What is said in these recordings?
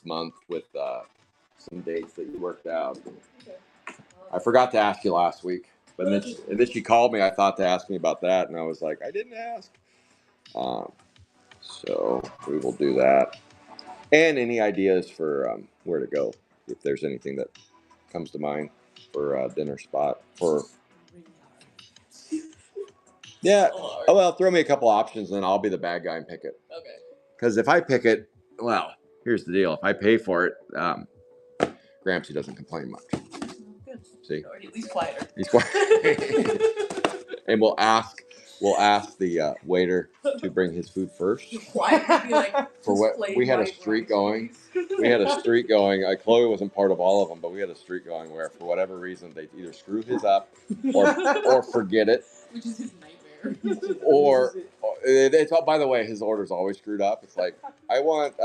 month with some dates that you worked out. Okay. I forgot to ask you last week, but then she called me. I thought to ask me about that, and I was like, I didn't ask. So we will do that. And any ideas for where to go, if there's anything that comes to mind for a dinner spot for. Yeah. Oh well, throw me a couple options, and then I'll be the bad guy and pick it. Okay. Because if I pick it, well, here's the deal: if I pay for it, Gramsci doesn't complain much. Good. See, or at least quieter. He's quiet. And we'll ask the waiter to bring his food first. Quiet. For what we had a streak going. We had a streak going. Chloe wasn't part of all of them, but we had a streak going where, for whatever reason, they either screw his up or forget it. Which is his nightmare. Or it's all. By the way, his order's always screwed up. It's like, I want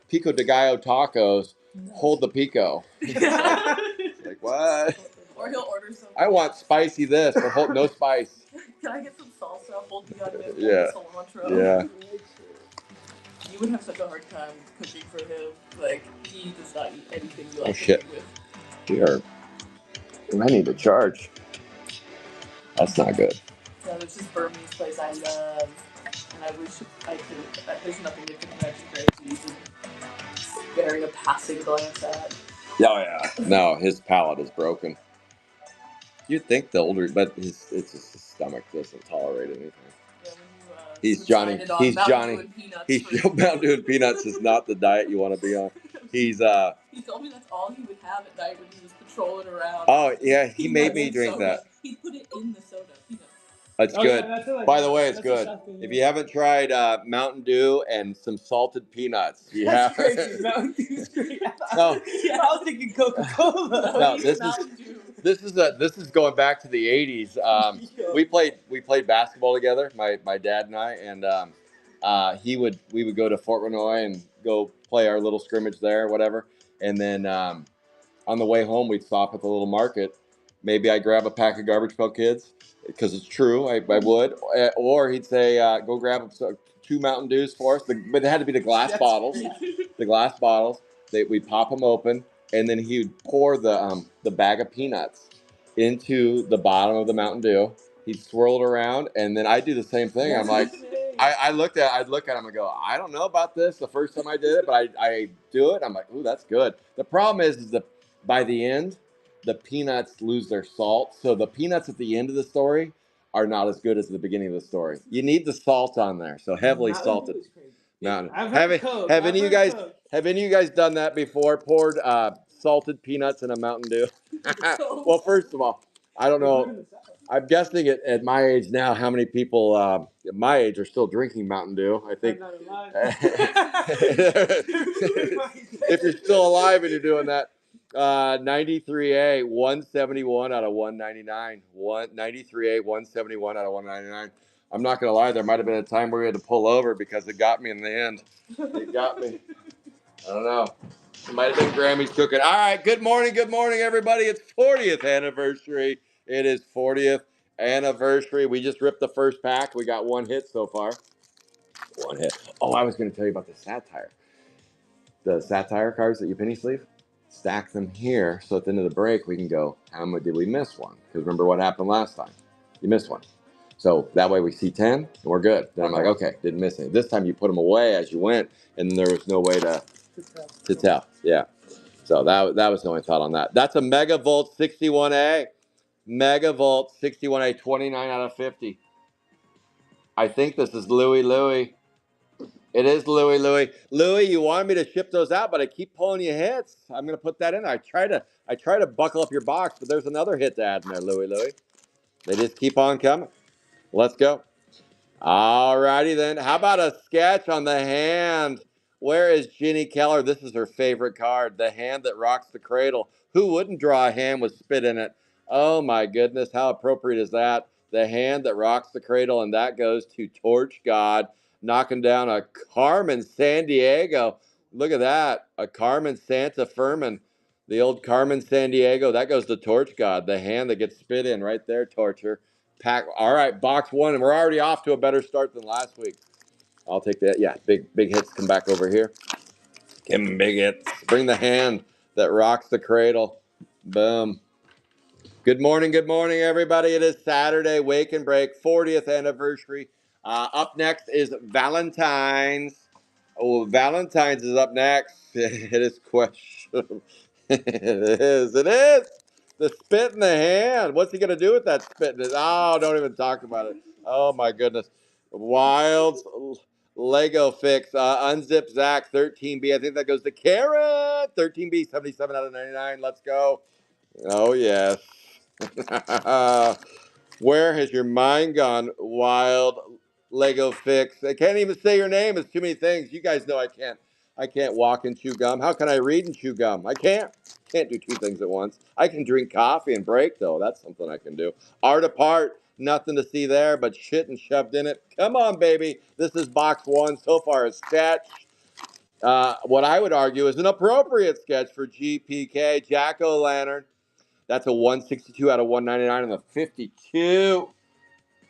pico de gallo tacos. Hold the pico. It's like, what? Or he'll order some. I want spicy this, but hold no spice. Can I get some salsa? Hold the onion. Yeah. Cilantro. Yeah. You would have such a hard time cooking for him. Like, he does not eat anything you like cooking with. We are. I need to charge. That's not good. Yeah, there's this Burmese place I love, and I wish I could. There's nothing that could match Gramsci's bearing a passing glance at. Oh yeah. No, his palate is broken. You'd think the older, but it's just his stomach doesn't tolerate anything. Yeah, when you, he's Johnny. He's Johnny. He's Mountain Dew and peanuts is not the diet you want to be on. He's He told me that's all he would have at night when he was patrolling around. Oh yeah, he made me drink soda. That. He put it in the soda. Peanuts. That's good. Yeah, that's like, by the way, it's good. If you haven't tried Mountain Dew and some salted peanuts, you have. Crazy. Mountain Dew's great. No, yeah, I was thinking Coca-Cola. No, this is going back to the '80s. We played basketball together, my dad and I, and we would go to Fort Renoy and go play our little scrimmage there, whatever, and then on the way home we'd stop at the little market. Maybe I grab a pack of Garbage Pail Kids. Because it's true, I would. Or he'd say, go grab 2 Mountain Dews for us. But it had to be the glass bottles. The glass bottles. We'd pop them open, and then he would pour the bag of peanuts into the bottom of the Mountain Dew. He'd swirl it around, and then I'd do the same thing. I'm like, I'd look at him and go, I don't know about this the first time I did it, but I do it. I'm like, ooh, that's good. The problem is that by the end, the peanuts lose their salt. So the peanuts at the end of the story are not as good as the beginning of the story. You need the salt on there. So heavily salted. Mountain. Have any of you guys done that before? Poured salted peanuts in a Mountain Dew? Well, first of all, I don't know. I'm guessing at my age now, how many people at my age are still drinking Mountain Dew? I think. If you're still alive and you're doing that. 93A, 171 out of 199. 93A, 171 out of 199. I'm not going to lie, there might have been a time where we had to pull over because it got me in the end. It got me. I don't know. It might have been Grammy's cooking. All right, good morning, everybody. It's 40th anniversary. It is 40th anniversary. We just ripped the first pack. We got 1 hit so far. 1 hit. Oh, I was going to tell you about the Sapphire. The Sapphire cards that you penny sleeve. Stack them here, so at the end of the break we can go, how much did we miss one? Because remember what happened last time? You missed one. So that way we see 10 and we're good. Then I'm like, okay, didn't miss any. This time you put them away as you went, and there was no way to tell. Yeah. So that was the only thought on that. That's a Megavolt 61A. Megavolt 61A, 29 out of 50. I think this is Louie. It is Louie. Louie, you wanted me to ship those out, but I keep pulling you hits. I'm gonna put that in there. I try to buckle up your box, but there's another hit to add in there, Louie. They just keep on coming. Let's go. All righty then. How about a sketch on the hand? Where is Ginny Keller? This is her favorite card. The hand that rocks the cradle. Who wouldn't draw a hand with spit in it? Oh my goodness, how appropriate is that? The hand that rocks the cradle, and that goes to Torch God. Knocking down a Carmen Sandiego. Look at that. A Carmen Santa Furman. The old Carmen Sandiego. That goes to Torch God. The hand that gets spit in right there, Torture. Pack. All right, box 1. And we're already off to a better start than last week. I'll take that. Yeah, big hits come back over here. Kim Biggets. Bring the hand that rocks the cradle. Boom. Good morning, everybody. It is Saturday, Wake and Break, 40th anniversary. Up next is Valentine's. Oh, Valentine's is up next. It is question. It is. The spit in the hand. What's he going to do with that spit in his? Oh, don't even talk about it. Oh, my goodness. Wild Lego fix. Unzip Zach, 13B. I think that goes to Karen. 13B, 77 out of 99. Let's go. Oh, yes. Where has your mind gone, Wild Lego fix? I can't even say your name. It's too many things. You guys know I can't. I can't walk and chew gum. How can I read and chew gum? I can't. Can't do two things at once. I can drink coffee and break though. That's something I can do. Art apart. Nothing to see there, but shit and shoved in it. Come on, baby. This is box one. So far, a sketch. What I would argue is an appropriate sketch for GPK, Jack-O-Lantern. That's a 162 out of 199 on the 52.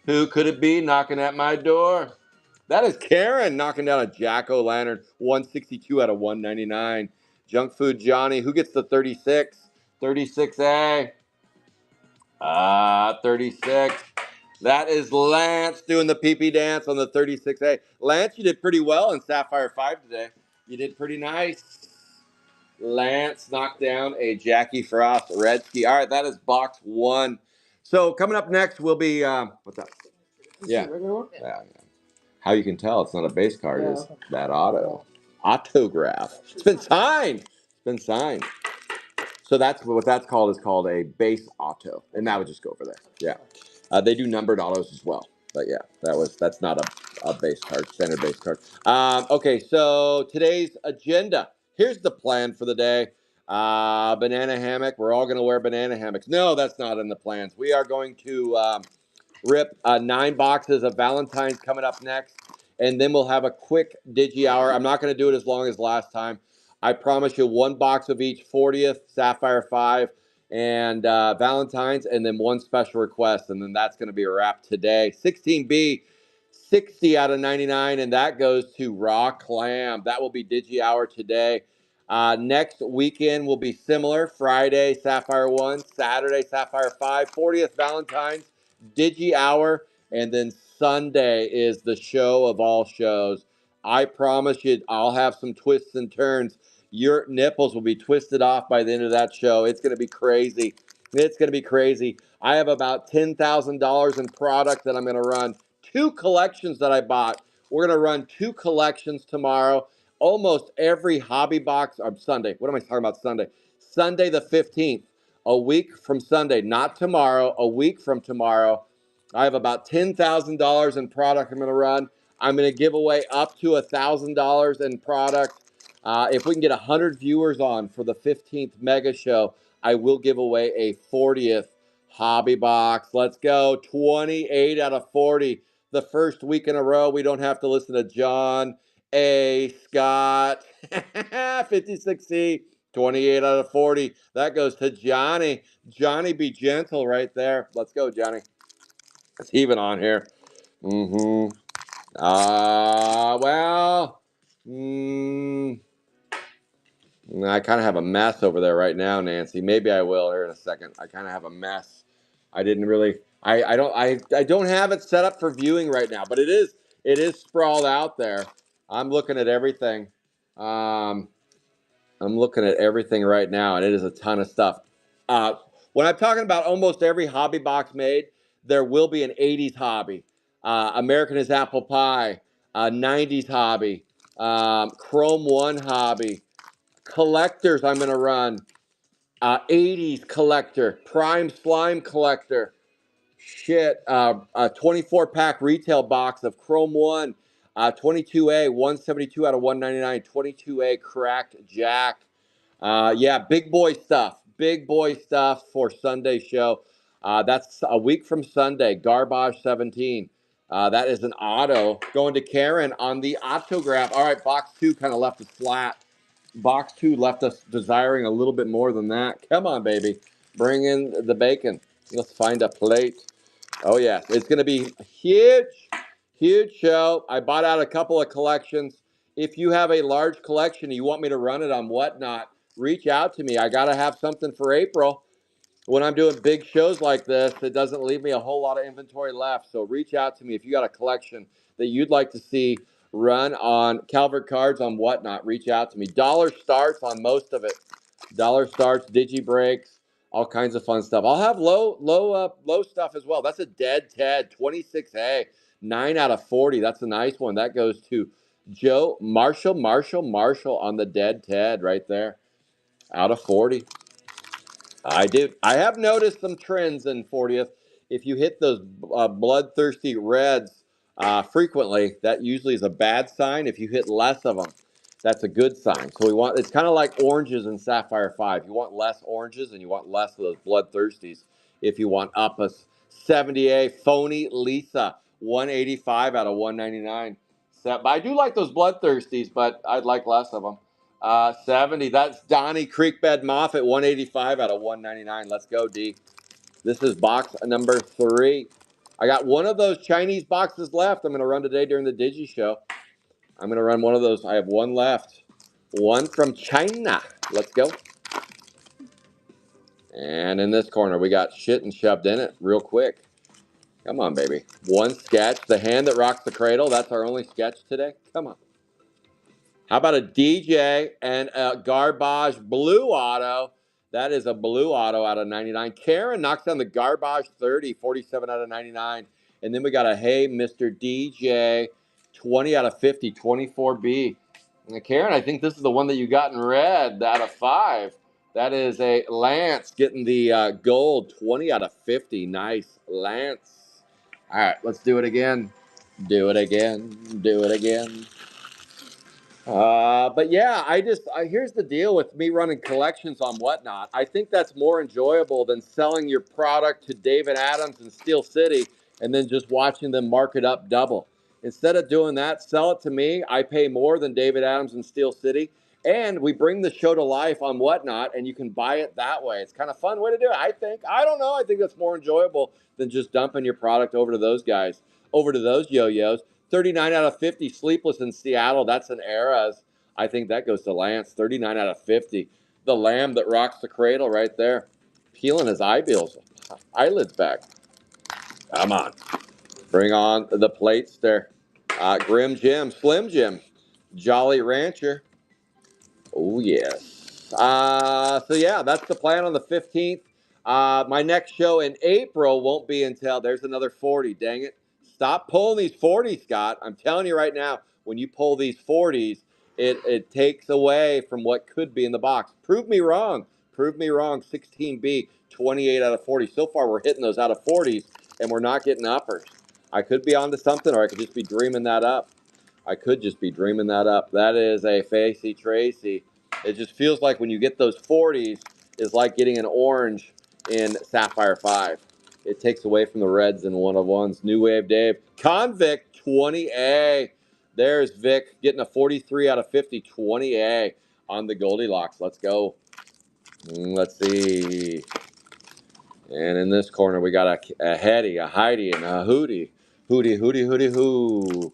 Who could it be knocking at my door? That is Karen knocking down a Jack-O-Lantern, 162 out of 199. Junk Food Johnny, who gets the 36? 36A. 36. That is Lance doing the pee-pee dance on the 36A. Lance, you did pretty well in Sapphire 5 today. You did pretty nice. Lance knocked down a Jackie Frost Redsky. All right, that is box one. So coming up next will be, what's that? Yeah. Yeah. How you can tell it's not a base card is that autograph. It's been signed. It's been signed. So that's what that's called is called a base auto, and that would just go over there. Yeah, they do numbered autos as well, but yeah, that's not a base card, standard base card. Okay, so today's agenda. Here's the plan for the day. Banana hammock. We're all going to wear banana hammocks. No, that's not in the plans. We are going to rip 9 boxes of Valentine's coming up next, and then we'll have a quick digi hour. I'm not going to do it as long as last time. I promise you 1 box of each 40th, Sapphire 5, and Valentine's, and then 1 special request, and then that's going to be a wrap today. 16B, 60 out of 99, and that goes to Raw Clam. That will be digi hour today. Next weekend will be similar. Friday, Sapphire 1, Saturday, Sapphire 5, 40th Valentine's, Digi Hour, and then Sunday is the show of all shows. I promise you, I'll have some twists and turns. Your nipples will be twisted off by the end of that show. It's going to be crazy. It's going to be crazy. I have about $10,000 in product that I'm going to run. 2 collections that I bought. We're going to run 2 collections tomorrow. Almost every hobby box, or Sunday. What am I talking about Sunday? Sunday the 15th. A week from Sunday, not tomorrow, a week from tomorrow. I have about $10,000 in product I'm going to run. I'm going to give away up to $1,000 in product. If we can get 100 viewers on for the 15th mega show, I will give away a 40th hobby box. Let's go. 28 out of 40. The first week in a row, we don't have to listen to John A. Scott. 56C. 28 out of 40. That goes to Johnny. Johnny, be gentle right there. Let's go, Johnny. It's even on here. Well, I kind of have a mess over there right now, Nancy. Maybe I will here in a second. I kind of have a mess. I didn't really. I don't have it set up for viewing right now, but it is sprawled out there. I'm looking at everything. I'm looking at everything right now, and it is a ton of stuff. When I'm talking about almost every hobby box made, there will be an 80s hobby, American is Apple Pie, 90s hobby, Chrome 1 hobby, collectors I'm going to run, 80s collector, Prime Slime collector, a 24-pack retail box of Chrome 1, 22A, 172 out of 199, 22A cracked Jack. Yeah, big boy stuff. Big boy stuff for Sunday show. That's a week from Sunday, Garbage 17. That is an auto going to Karen on the autograph. All right, box 2 kind of left us flat. Box 2 left us desiring a little bit more than that. Come on, baby. Bring in the bacon. Let's find a plate. Oh, yes. It's going to be a huge, huge show. I bought out a couple of collections. If you have a large collection and you want me to run it on Whatnot, reach out to me. I got to have something for April. When I'm doing big shows like this, it doesn't leave me a whole lot of inventory left. So reach out to me if you got a collection that you'd like to see run on Calvert cards on Whatnot. Reach out to me. Dollar starts on most of it. Dollar starts, digi breaks, all kinds of fun stuff. I'll have low stuff as well. That's a dead Ted 26A, 9 out of 40. That's a nice one. That goes to Joe Marshall on the dead Ted right there, out of 40. I do. I have noticed some trends in 40th. If you hit those bloodthirsty reds frequently, that usually is a bad sign. If you hit less of them, that's a good sign. So we want, it's kind of like oranges in Sapphire 5. You want less oranges and you want less of those bloodthirsties. If you want up a 70A phony Lisa, 185 out of 199. But I do like those bloodthirsties, but I'd like less of them. 70. That's Donnie Creekbed Moffat, 185 out of 199. Let's go, D. This is box number 3. I got one of those Chinese boxes left. I'm going to run today during the Digi Show. I'm going to run one of those. I have one left. One from China. Let's go. And in this corner, we got shit and shoved in it real quick. Come on, baby. One sketch. The Hand That Rocks the Cradle. That's our only sketch today. Come on. How about a DJ and a Garbage Blue Auto? That is a blue auto out of 99. Karen knocks down the Garbage 30, 47 out of 99. And then we got a Hey, Mr. DJ, 20 out of 50, 24B. And Karen, I think this is the one that you got in red out of 5. That is a Lance getting the gold, 20 out of 50. Nice, Lance. All right, let's do it again. Do it again. Do it again. But yeah, here's the deal with me running collections on Whatnot. I think that's more enjoyable than selling your product to David Adams and Steel City and then just watching them mark it up double. Instead of doing that, sell it to me. I pay more than David Adams and Steel City. And we bring the show to life on Whatnot, and you can buy it that way. It's kind of fun way to do it, I think. I don't know. I think that's more enjoyable than just dumping your product over to those guys, over to those yo-yos. 39 out of 50, Sleepless in Seattle. That's an Eras. I think that goes to Lance. 39 out of 50. The Lamb That Rocks the Cradle right there. Peeling his eyelids back. Come on. Bring on the plates there. Grim Jim, Slim Jim, Jolly Rancher. Oh, yes. So, yeah, that's the plan on the 15th. My next show in April won't be until there's another 40. Dang it. Stop pulling these 40s, Scott. I'm telling you right now, when you pull these 40s, it takes away from what could be in the box. Prove me wrong. Prove me wrong. 16B, 28 out of 40. So far, we're hitting those out of 40s, and we're not getting uppers. I could be onto something, or I could just be dreaming that up. That is a Facey Tracy. It just feels like when you get those 40s, is like getting an orange in Sapphire 5. It takes away from the reds and one-of-ones. New Wave Dave. Convict 20A. There's Vic getting a 43 out of 50, 20A on the Goldilocks. Let's go. Let's see. And in this corner, we got a Hetty, a Heidi, and a Hootie. Hootie, hoo.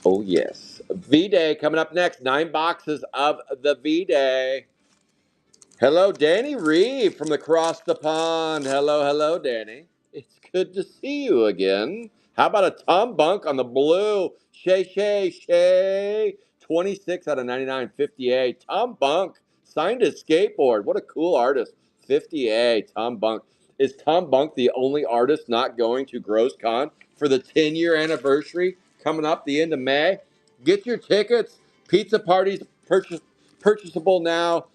Oh, yes. V-Day coming up next. 9 boxes of the V-Day. Hello, Danny Reeve from across the pond. Hello, Danny. It's good to see you again. How about a Tom Bunk on the blue? Shay. 26 out of 99, 50A. Tom Bunk signed his skateboard. What a cool artist. 50A, Tom Bunk. Is Tom Bunk the only artist not going to GrossCon for the 10-year anniversary coming up the end of May? Get your tickets. Pizza parties purchasable now.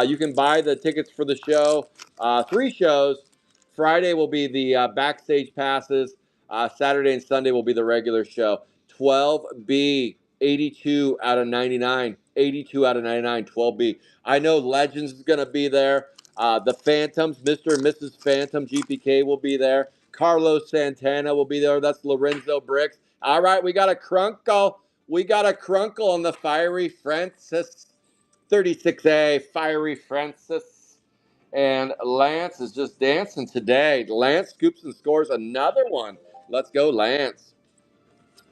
You can buy the tickets for the show. 3 shows. Friday will be the backstage passes. Saturday and Sunday will be the regular show. 12B, 82 out of 99. 82 out of 99, 12B. I know Legends is going to be there. The Phantoms, Mr. and Mrs. Phantom, GPK will be there. Carlos Santana will be there. That's Lorenzo Bricks. All right, we got a crunkle. On the Fiery Francis. 36A, Fiery Francis. And Lance is just dancing today. Lance scoops and scores another one. Let's go, Lance.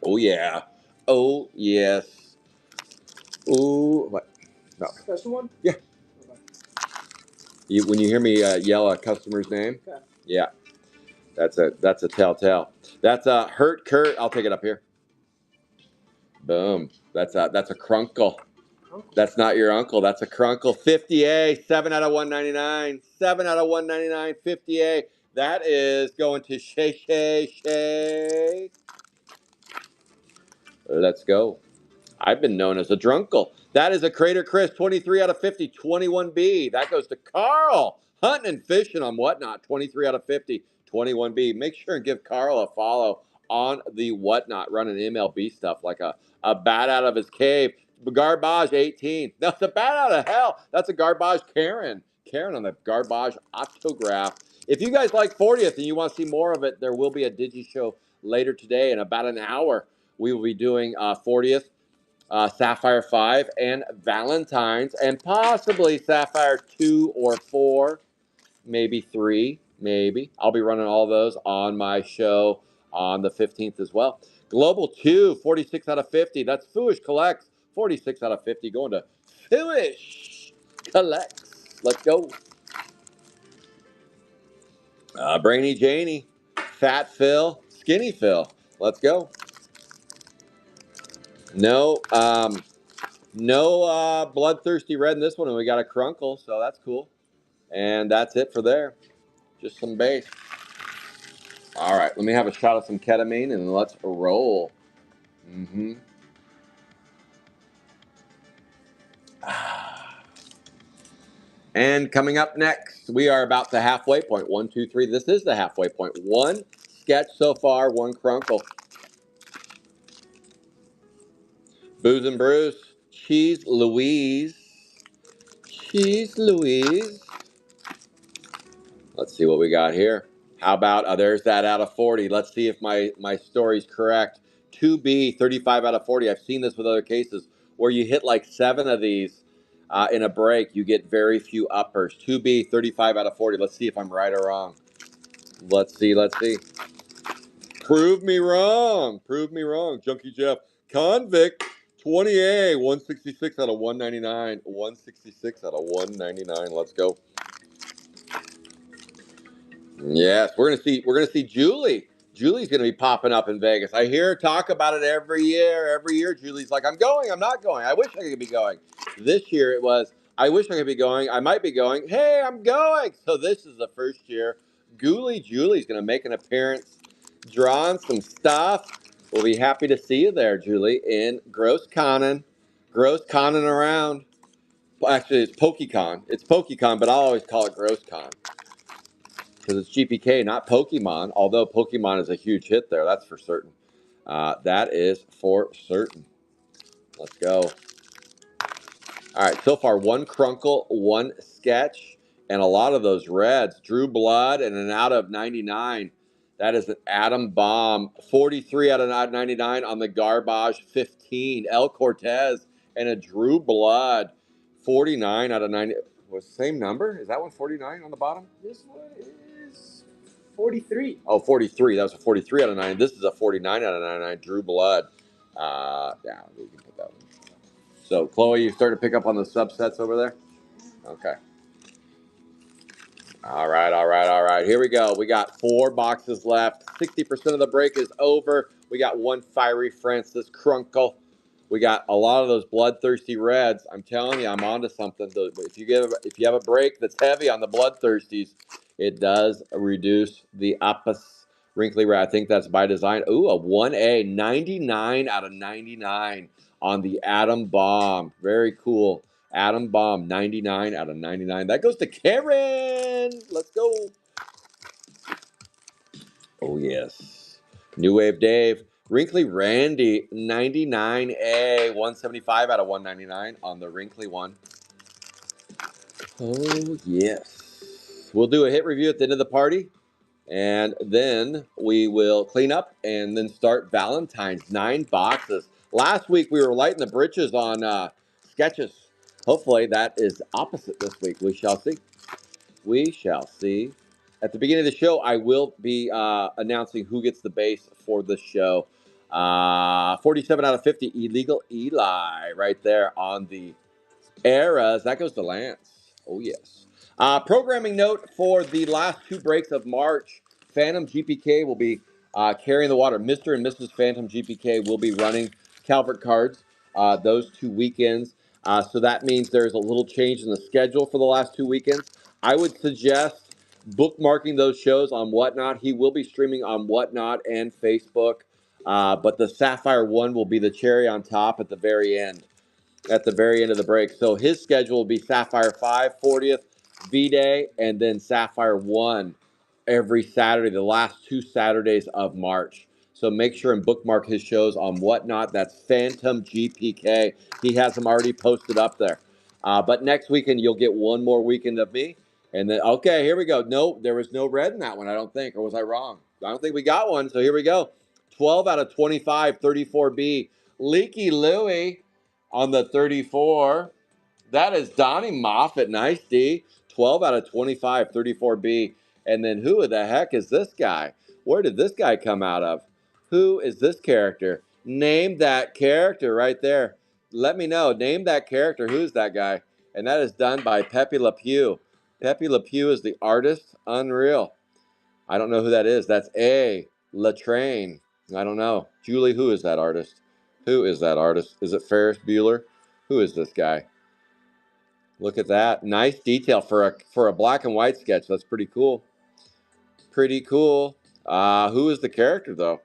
Oh, yeah. Oh, yes. Ooh, what? No. Special one? Yeah. When you hear me yell a customer's name, okay. Yeah, that's a telltale. That's a Hurt Kurt. I'll take it up here. Boom. That's a crunkle. That's not your uncle. That's a crunkle. 50A, 7 out of 199. 7 out of 199, 50A. That is going to Shay. Let's go. I've been known as a drunkle. That is a Crater Chris, 23 out of 50, 21B. That goes to Carl, hunting and fishing on Whatnot, 23 out of 50, 21B. Make sure and give Carl a follow on the Whatnot, running MLB stuff like a bat out of his cave. Garbage, 18. That's a bat out of hell. That's a Garbage Karen. Karen on the Garbage autograph. If you guys like 40th and you want to see more of it, there will be a Digi show later today in about an hour. We will be doing 40th. Sapphire 5 and Valentine's, and possibly Sapphire 2 or 4, maybe 3, maybe. I'll be running all those on my show on the 15th as well. Global 2, 46 out of 50. That's Fooish Collects, 46 out of 50. Going to Fooish Collects. Let's go. Brainy Janie, Fat Phil, Skinny Phil. Let's go. No bloodthirsty red in this one, and we got a crunkle, so that's cool. And that's it for there. Just some base. All right, let me have a shot of some ketamine, and let's roll. And coming up next, we are about the halfway point. 1, 2, 3. This is the halfway point. One sketch so far, one crunkle. Booze and Bruce. Cheese Louise. Cheese Louise. Let's see what we got here. How about, there's that out of 40. Let's see if my story's correct. 2B, 35 out of 40. I've seen this with other cases where you hit like 7 of these in a break. You get very few uppers. 2B, 35 out of 40. Let's see if I'm right or wrong. Let's see. Prove me wrong. Junkie Jeff. Convict, 20A, 166 out of 199. 166 out of 199. Let's go. Yes, we're gonna see Julie. Julie's gonna be popping up in Vegas. I hear her talk about it every year. Every year, Julie's like, "I'm going. I'm not going. I wish I could be going." This year it was, "I wish I could be going. I might be going. Hey, I'm going." So this is the first year. Julie's gonna make an appearance, drawing some stuff. We'll be happy to see you there, Julie, in Gross Connin around. Actually, it's PokeCon. It's PokeCon, but I'll always call it Gross Con. Because it's GPK, not Pokemon, although Pokemon is a huge hit there, that's for certain. That is for certain. Let's go. All right, so far, one crunkle, one sketch, and a lot of those reds. Drew Blood and an out of 99. That is an Atom Bomb. 43 out of 99 on the Garbage 15. El Cortez and a Drew Blood. 49 out of 90. Was the same number? Is that one 49 on the bottom? This one is 43. Oh, 43. That was a 43 out of 90. This is a 49 out of 99. Drew Blood. Yeah, we can put that one. So, Chloe, you starting to pick up on the subsets over there? Okay. All right. Here we go. We got 4 boxes left. 60% of the break is over. We got one Fiery Francis Crunkle. We got a lot of those bloodthirsty reds. I'm telling you, I'm onto something. If you have a break that's heavy on the bloodthirsties, it does reduce the Apis wrinkly red. I think that's by design. Ooh, a 1A, 99 out of 99 on the Atom Bomb. Very cool. Atom Bomb, 99 out of 99. That goes to Karen. Let's go. Oh, yes. New Wave Dave. Wrinkly Randy, 99A, 175 out of 199 on the wrinkly one. Oh, yes. We'll do a hit review at the end of the party, and then we will clean up and then start Valentine's. 9 boxes. Last week, we were lighting the britches on sketches. Hopefully, that is opposite this week. We shall see. We shall see. At the beginning of the show, I will be announcing who gets the base for the show. 47 out of 50, Illegal Eli, right there on the Eras. That goes to Lance. Oh, yes. Programming note for the last two breaks of March, Phantom GPK will be carrying the water. Mr. and Mrs. Phantom GPK will be running Calvert cards those 2 weekends. So that means there's a little change in the schedule for the last 2 weekends. I would suggest bookmarking those shows on Whatnot. He will be streaming on Whatnot and Facebook. But the Sapphire one will be the cherry on top at the very end. At the very end of the break. So his schedule will be Sapphire 5, 40th, V-Day, and then Sapphire 1 every Saturday, the last 2 Saturdays of March. So make sure and bookmark his shows on Whatnot. That's Phantom GPK. He has them already posted up there. But next weekend, you'll get one more weekend of me. And then, okay, here we go. No, there was no red in that one, I don't think. Or was I wrong? I don't think we got one. So here we go. 12 out of 25, 34B. Leaky Louie on the 34. That is Donnie Moffitt. Nice, D. 12 out of 25, 34B. And then who the heck is this guy? Where did this guy come out of? Who is this character? Name that character right there. Let me know. Name that character. Who's that guy? And that is done by Pepe Le Pew. Pepe Le Pew is the artist. Unreal. I don't know who that is. That's A. Latrain. I don't know. Julie, who is that artist? Who is that artist? Is it Ferris Bueller? Who is this guy? Look at that. Nice detail for a black and white sketch. That's pretty cool. Pretty cool. Who is the character, though?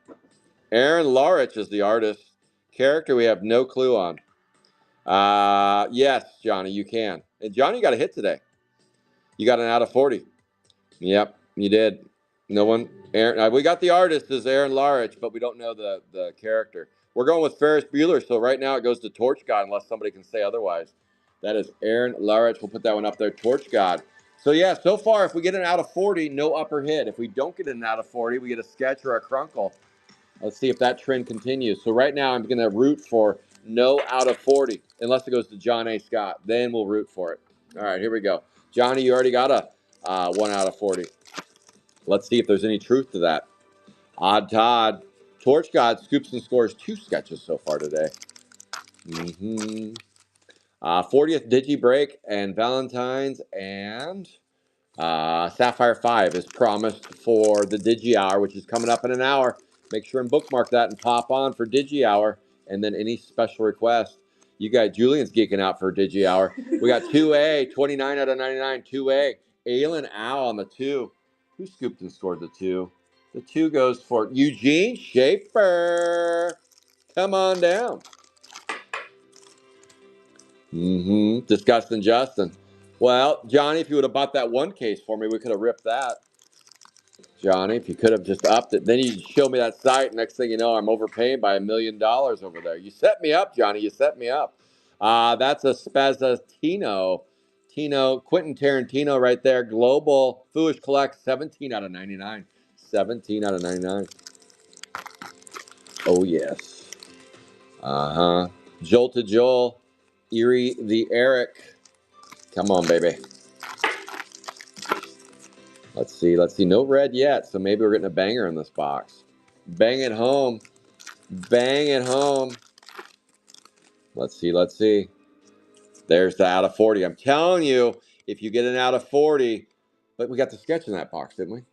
Aaron Lorich is the artist. Character we have no clue on. Yes, Johnny, you can. And Johnny got a hit today. You got an out of 40. Yep, you did. No one. Aaron, we got the artist is Aaron Larich, but we don't know the character. We're going with Ferris Bueller, so right now it goes to Torch God unless somebody can say otherwise. That is Aaron Larich. We'll put that one up there, Torch God. So yeah, so far if we get an out of 40, no upper hit. If we don't get an out of 40, we get a sketch or a crunkle. Let's see if that trend continues. So right now I'm going to root for no out of 40, unless it goes to John A. Scott. Then we'll root for it. All right, here we go. Johnny, you already got a 1 out of 40. Let's see if there's any truth to that. Odd Todd. Torch God scoops and scores 2 sketches so far today. 40th Digi Break and Valentine's and Sapphire 5 is promised for the Digi Hour, which is coming up in an hour. Make sure and bookmark that and pop on for Digi Hour. And then any special request. You got Julian's geeking out for Digi Hour. We got 2A, 29 out of 99, 2A. Aylin Owl on the 2. Who scooped and scored the 2? The 2 goes for Eugene Schaefer. Come on down. Disgusting Justin. Well, Johnny, if you would have bought that 1 case for me, we could have ripped that. Johnny, if you could have just upped it. Then you show me that site. Next thing you know, I'm overpaying by $1 million over there. You set me up, Johnny. You set me up. That's a Spazzatino. Quentin Tarantino right there. Global Foolish Collect, 17 out of 99. 17 out of 99. Oh, yes. Joel to Joel. Erie the Eric. Come on, baby. Let's see. No red yet, so maybe we're getting a banger in this box. Bang it home. Bang it home. Let's see. There's the out of 40. I'm telling you, if you get an out of 40, but we got the sketch in that box, didn't we?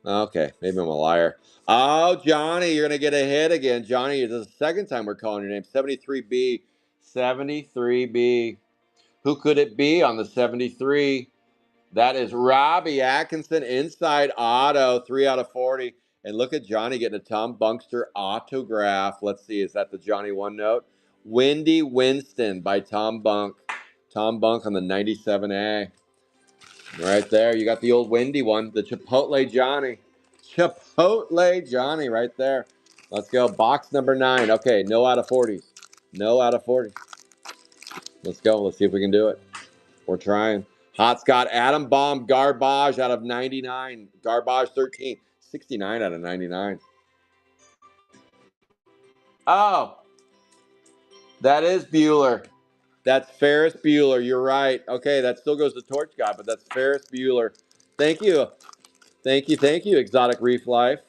Okay, maybe I'm a liar. Oh, Johnny, you're going to get a hit again. Johnny, this is the second time we're calling your name. 73B. 73B. Who could it be on the 73? That is Robbie Atkinson, inside auto, 3 out of 40. And look at Johnny getting a Tom Bunkster autograph. Let's see, is that the Johnny OneNote? Wendy Winston by Tom Bunk. Tom Bunk on the 97A. Right there, you got the old Wendy one, the Chipotle Johnny. Chipotle Johnny right there. Let's go, box number 9. Okay, no out of 40s. No out of 40. Let's go, let's see if we can do it. We're trying. Hot Scott, Adam Bomb, Garbage out of 99. Garbage 13. 69 out of 99. Oh, that is Bueller. That's Ferris Bueller. You're right. Okay, that still goes to Torch God, but that's Ferris Bueller. Thank you. Thank you, Exotic Reef Life.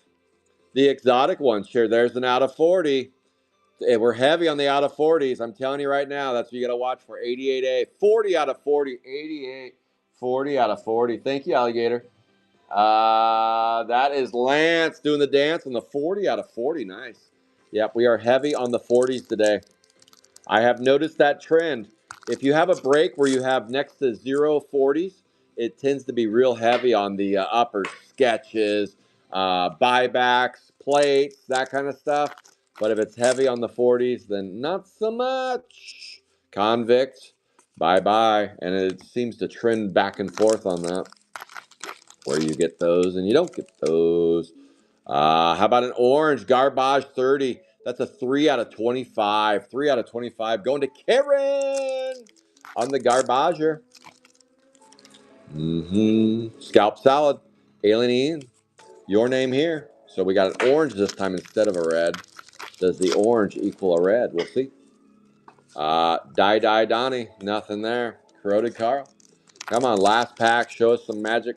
The exotic ones. Sure, there's an out of 40. We're heavy on the out of 40s. I'm telling you right now, that's what you got to watch for. 88A, 40 out of 40, 88, 40 out of 40. Thank you, Alligator. That is Lance doing the dance on the 40 out of 40. Nice. Yep, we are heavy on the 40s today. I have noticed that trend. If you have a break where you have next to 0 40s, it tends to be real heavy on the upper sketches, buybacks, plates, that kind of stuff. But if it's heavy on the 40s, then not so much. Convict, bye-bye. And it seems to trend back and forth on that, where you get those and you don't get those. How about an orange garbage 30? That's a 3 out of 25. 3 out of 25 going to Karen on the garbager. Scalp salad. Alien Ian, your name here. So we got an orange this time instead of a red. Does the orange equal a red? We'll see. Die Donnie. Nothing there. Corroded Carl. Come on, last pack. Show us some magic.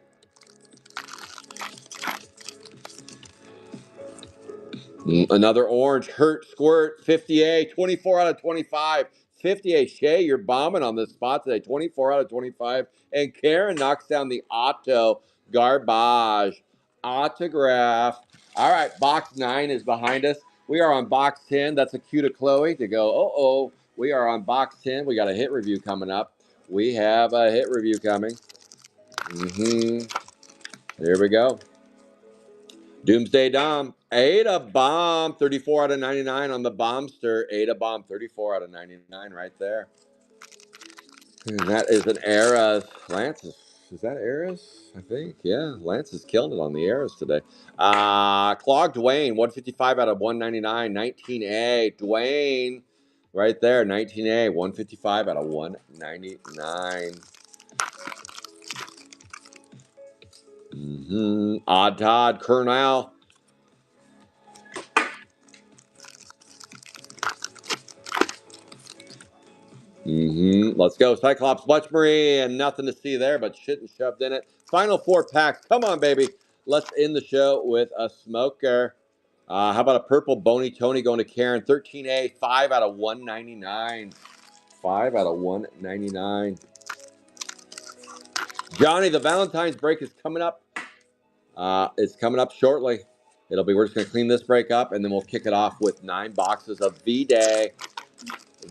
Another orange hurt squirt 50A 24 out of 25. 50A Shay, you're bombing on this spot today. 24 out of 25. And Karen knocks down the auto garbage autograph. All right, box 9 is behind us. We are on box 10. That's a cue to Chloe to go. We are on box 10. We got a hit review coming up. We have a hit review coming. Here we go. Doomsday Dom, Ada Bomb, 34 out of 99 on the Bombster. Ada Bomb, 34 out of 99 right there. And that is an Eras. Lance is that Eras? I think, yeah. Lance is killing it on the Eras today. Clog Dwayne, 155 out of 199. 19A, Dwayne, right there, 19A, 155 out of 199. Odd Todd, Kernal. Let's go. Cyclops, Butchbury, and nothing to see there, but shit and shoved in it. Final 4 packs. Come on, baby. Let's end the show with a smoker. How about a purple Bony Tony going to Karen? 13A, 5 out of 199. 5 out of 199. Johnny, the Valentine's break is coming up. It's coming up shortly. We're just going to clean this break up, and then we'll kick it off with 9 boxes of V-Day.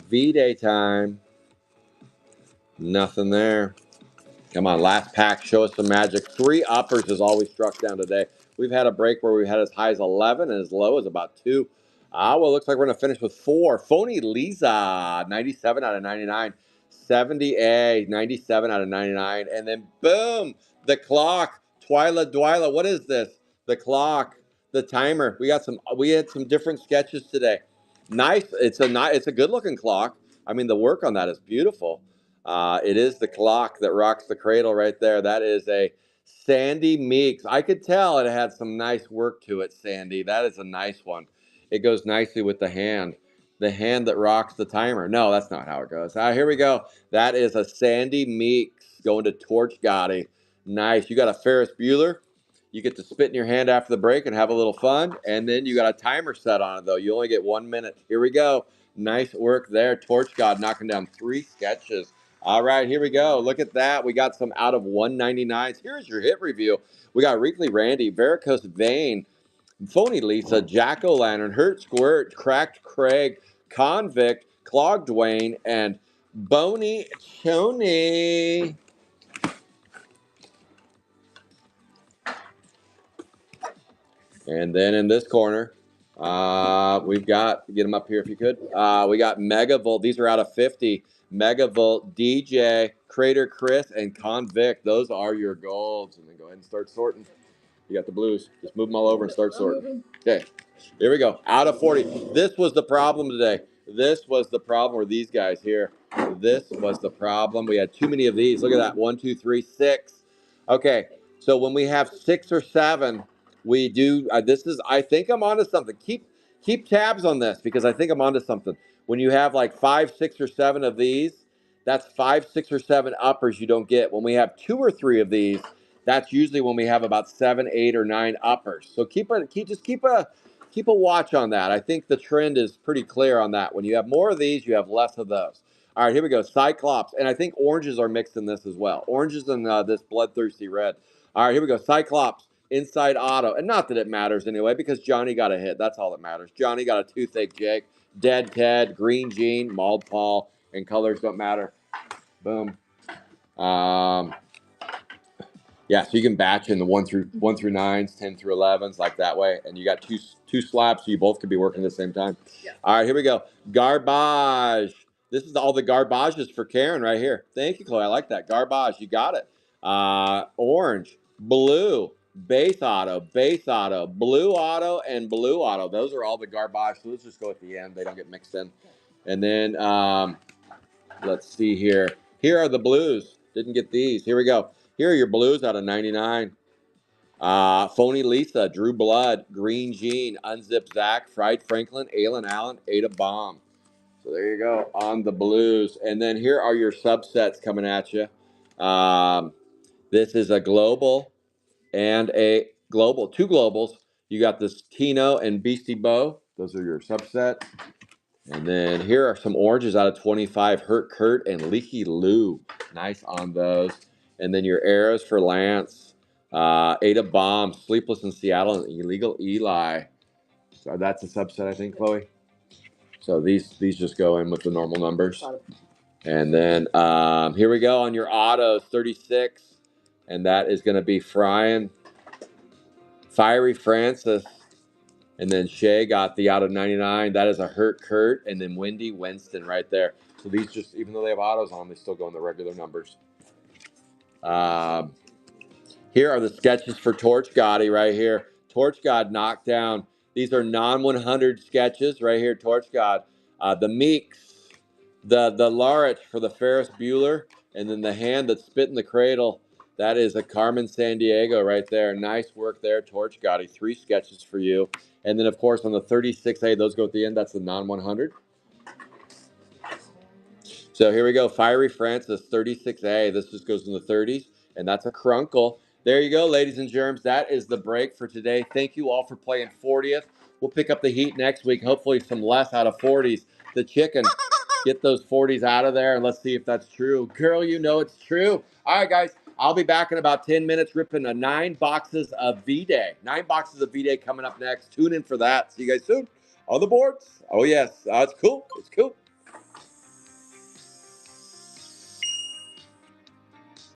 V-Day time. Nothing there. Come on, last pack. Show us some magic. 3 uppers is all we struck down today. We've had a break where we had as high as 11 and as low as about 2. Well, it looks like we're going to finish with 4. Phony Lisa, 97 out of 99. 70A, 97 out of 99. And then, boom, the clock. Twyla. What is this? The clock, the timer. We had some different sketches today. Nice. It's a good-looking clock. I mean, the work on that is beautiful. It is the clock that rocks the cradle right there. That is a Sandy Meeks. I could tell it had some nice work to it, Sandy. That is a nice one. It goes nicely with the hand that rocks the timer. No, that's not how it goes. Here we go. That is a Sandy Meeks going to Torch Gotti. Nice. You got a Ferris Bueller. You get to spit in your hand after the break and have a little fun. And then you got a timer set on it, though. You only get 1 minute. Here we go. Nice work there. Torch God knocking down 3 sketches. All right, here we go. Look at that. We got some out of 199s. Here's your hit review. We got Wrinkly Randy, Varicose Vein, Phony Lisa, Jack-O-Lantern, Hurt Squirt, Cracked Craig, Convict, Clog Dwayne, and Bony Tony. And then in this corner, we've got, get them up here if you could. We got Megavolt. These are out of 50. Megavolt, DJ, Crater Chris, and Convict. Those are your golds. And then go ahead and start sorting. You got the blues. Just move them all over and start sorting. Okay, here we go. Out of 40. This was the problem today. This was the problem with these guys here. This was the problem. We had too many of these. Look at that. 1, 2, 3, 6. Okay, so when we have 6 or 7, we do. I think I'm onto something. Keep tabs on this because I think I'm onto something. When you have like 5, 6, or 7 of these, that's 5, 6, or 7 uppers you don't get. When we have 2 or 3 of these, that's usually when we have about 7, 8, or 9 uppers. So keep a watch on that. I think the trend is pretty clear on that. When you have more of these, you have less of those. All right, here we go. Cyclops, and I think oranges are mixed in this as well. Oranges and this bloodthirsty red. All right, here we go. Cyclops, inside auto, and not that it matters anyway because Johnny got a hit. That's all that matters. Johnny got a toothache Jake, dead Ted, green Gene, mauled Paul, and colors don't matter. Boom. Yeah, so you can batch in the 1 through 9s, 10 through 11s, like that way, and you got two slabs, so you both could be working at the same time. Yeah. All right, here we go. Garbage. This is all the garbages for Karen right here. Thank you, Chloe. I like that. Garbage. You got it. Orange, blue, base auto, blue auto, and blue auto. Those are all the garbage. So let's just go at the end. They don't get mixed in. And then let's see here. Here are the blues. Didn't get these. Here we go. Here are your blues out of 99. Phony Lisa, Drew Blood, Green Gene, Unzip Zach, Fried Franklin, Aylin Allen, Ada Bomb. So there you go on the blues. And then here are your subsets coming at you. This is a global and a global. 2 globals. You got this Tino and Beastie Bo. Those are your subset. And then here are some oranges out of 25. Hurt Kurt and Leaky Lou. Nice on those. And then your arrows for Lance. Ada Bomb, Sleepless in Seattle, and Illegal Eli. So that's a subset, I think, Chloe. So these just go in with the normal numbers. And then here we go on your autos, 36. And that is going to be Frying, Fiery Francis. And then Shay got the out of 99. That is a Hurt Kurt. And then Wendy Winston right there. So these just, even though they have autos on them, they still go in the regular numbers. Here are the sketches for Torch Gotti right here. Torch God knocked down. These are non-100 sketches right here, Torch God. The Meeks, the Larich for the Ferris Bueller, and then the hand that's spit in the cradle. That is a Carmen Sandiego right there. Nice work there, Torch Gotti. 3 sketches for you. And then, of course, on the 36A, those go at the end. That's the non-100. So here we go. Fiery Francis, 36A. This just goes in the 30s, and that's a Crunkle. There you go, ladies and germs. That is the break for today. Thank you all for playing 40th. We'll pick up the heat next week. Hopefully some less out of 40s. The chicken, get those 40s out of there, and let's see if that's true. Girl, you know it's true. All right, guys. I'll be back in about 10 minutes ripping 9 boxes of V-Day. 9 boxes of V-Day coming up next. Tune in for that. See you guys soon on the boards. Oh, yes. It's cool. It's cool.